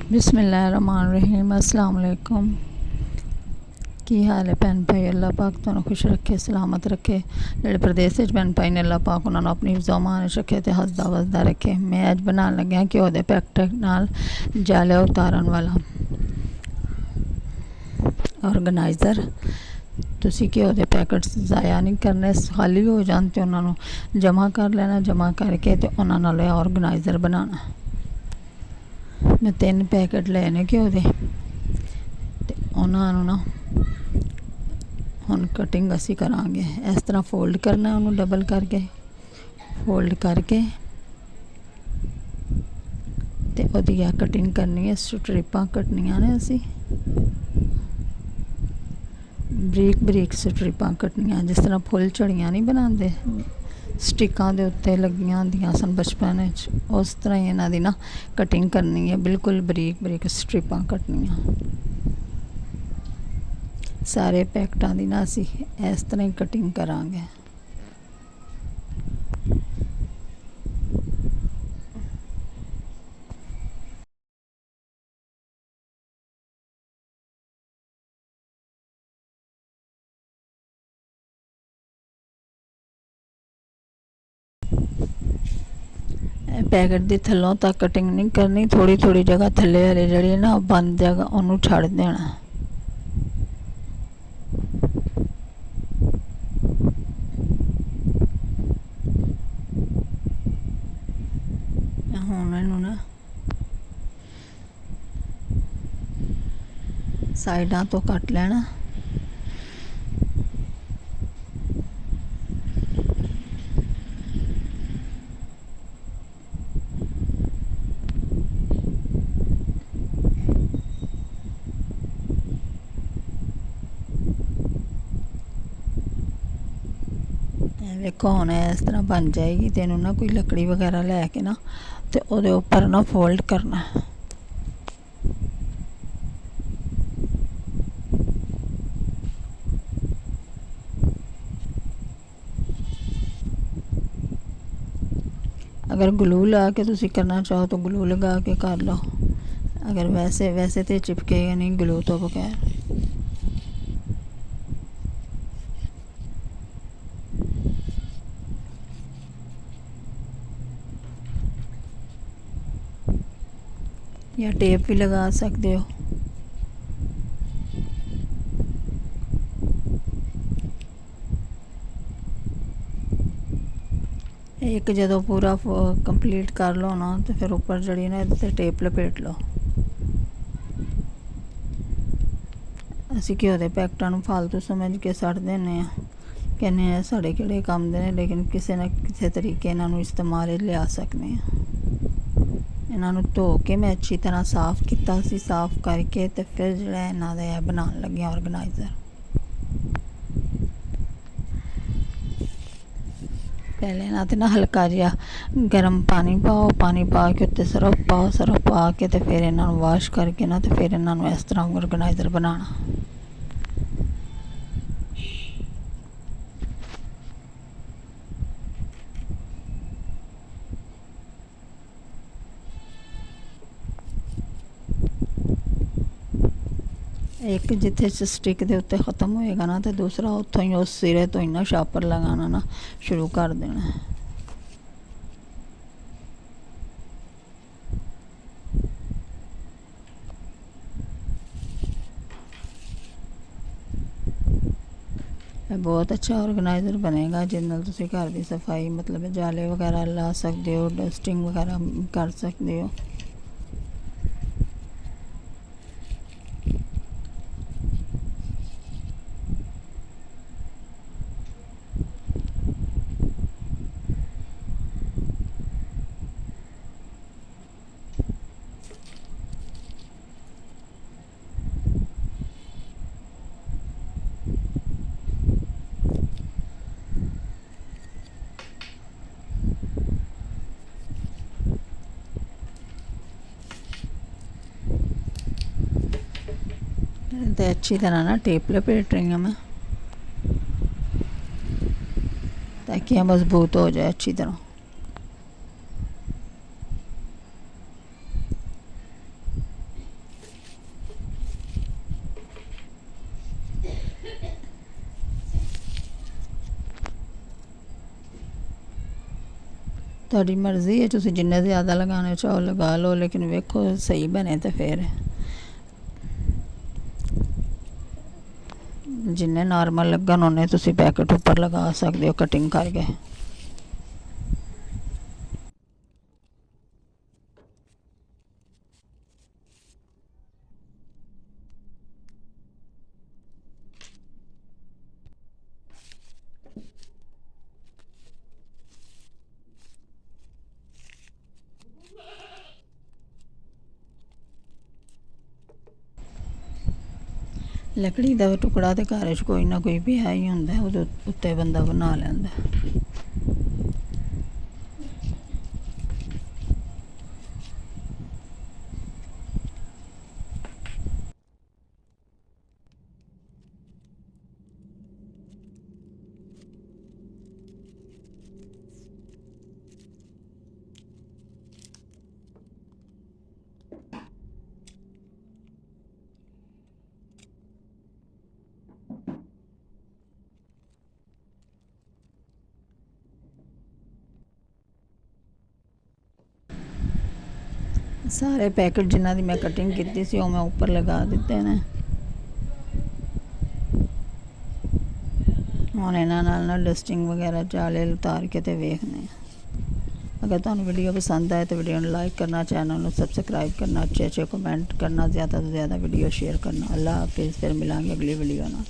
बिस्मिल्लाहिर्रहमानिर्रहीम। अस्सलाम वालेकुम। की हाल है भैन भाई? अल्लाह पाक तुहानू खुश रखे, सलामत रखे। जेड़े प्रदेश भैन भाई ने अल्लाह पाक उन्होंने अपनी ज़मान रखे तो हसदा वसदा रखे। मैं अज बना लग्या घ्यो के पैकेट नाल जाले उतारन वाला ऑर्गेनाइज़र। तुसी घ्यो के पैकेट्स ज़ाया नहीं करने, खाली हो जान तो उन्होंने जमा कर लेना। जमा करके तो उन्होंने ऑर्गेनाइज़र बनाना। मैं 3 पैकेट लेने घ्यो के, उन्होंने ना हुण कटिंग असी करांगे। इस तरह फोल्ड करना, उन्होंने डबल करके फोल्ड करके ते ओदी कटिंग करनी है। स्ट्रिपां कटनियां ने असी बरीक बरीक स्ट्रिपां कटनियां, जिस तरह फुल झड़ियां नहीं बनाते स्टिकां दे उत्ते लगियां होंदियां सन बचपन विच, उस तरह ही इन्हां दी ना कटिंग करनी है। बिल्कुल बरीक बरीक स्ट्रिपां कटनियां। सारे पैकेटां दी ना असी इस तरह ही कटिंग करांगे। पैकेट की थल्लों तक कटिंग नहीं करनी, थोड़ी थोड़ी जगह थल्ले वाली जड़ी ना बंद जगह उन्होंने छड़ देना। हुण इहनूं ना साइडां तो कट लेना। देखो हुण इस तरह बन जाएगी। तो इन्हूं ना कोई लकड़ी वगैरह लैके ना तो उहदे उपर ना फोल्ड करना। अगर ग्लू ला के तुसी करना चाहो तो ग्लू लगा के कर लो। अगर वैसे तो चिपकेगा नहीं ग्लू तो बगैर। या टेप भी लगा सकते हो। एक जदों पूरा कंप्लीट कर लो ना तो फिर ऊपर जड़ी ना इहदे ते टेप लपेट लो। असी घ्यो के पैकेटां नूं फालतू समझ के सड़ देने, कहने साढ़े किहड़े काम दे ने, लेकिन किसी न किसी तरीके इन्हां नूं इस्तेमाल लिया सकने। इन्हां नूं धो के मैं अच्छी तरह साफ़ किया सी। साफ़ करके तो फिर जिहड़ा इन्हां दा बनाउण लगे ऑर्गेनाइज़र। पहले ना तो ना हल्का जिहा गर्म पानी पाओ, पानी पा के उत्ते सरफ पाओ, सरफ पा के तो फिर इन्हां नूं वाश करके ना तो फिर इन्हां नूं इस तरह ऑर्गेनाइज़र बनाना। एक जिथे स्टिक के उत्ते ख़त्म होएगा ना तो दूसरा उत्थों ही उस सिरे तो ही ना शापर लगाना ना शुरू कर देना। बहुत अच्छा ऑर्गेनाइज़र बनेगा जिस नाल तुसी घर की सफाई मतलब जाले वगैरह ला सकते हो, डस्टिंग वगैरह कर सकते हो। तो अच्छी तरह ना टेप लपेट रही हूँ मैं ताकि यह मज़बूत हो जाए अच्छी तरह। ਤੁਹਾਡੀ ਮਰਜ਼ੀ ਹੈ, ਤੁਸੀਂ ਜਿੰਨੇ ਜ਼ਿਆਦਾ ਲਗਾਉਣੇ ਚਾਹੋ ਲਗਾ ਲਓ, ਲੇਕਿਨ ਵੇਖੋ ਸਹੀ ਬਣੇ ਤਾਂ ਫਿਰ। जिन्ने नॉर्मल लगन उन्ने तुसी पैकेट उपर लगा सकते हो कटिंग करके। लकड़ी का टुकड़ा तो घर च कोई ना कोई पिया ही होंदा, उहदे उत्ते बंदा बना लैंदा। सारे पैकेट जिन्हों की मैं कटिंग की सी मैं उपर लगा दिते ने। हुण इन्हां नाल ना डस्टिंग वगैरह जाले उतार के ते वेखने। अगर तुहानूं वीडियो पसंद आए तो वीडियो लाइक करना, चैनल को सबसक्राइब करना, अच्छे अच्छे कमेंट करना, ज़्यादा तो ज़्यादा वीडियो शेयर करना। अल्लाह हाफिज़, फिर मिलांगे अगली वीडियो नाल।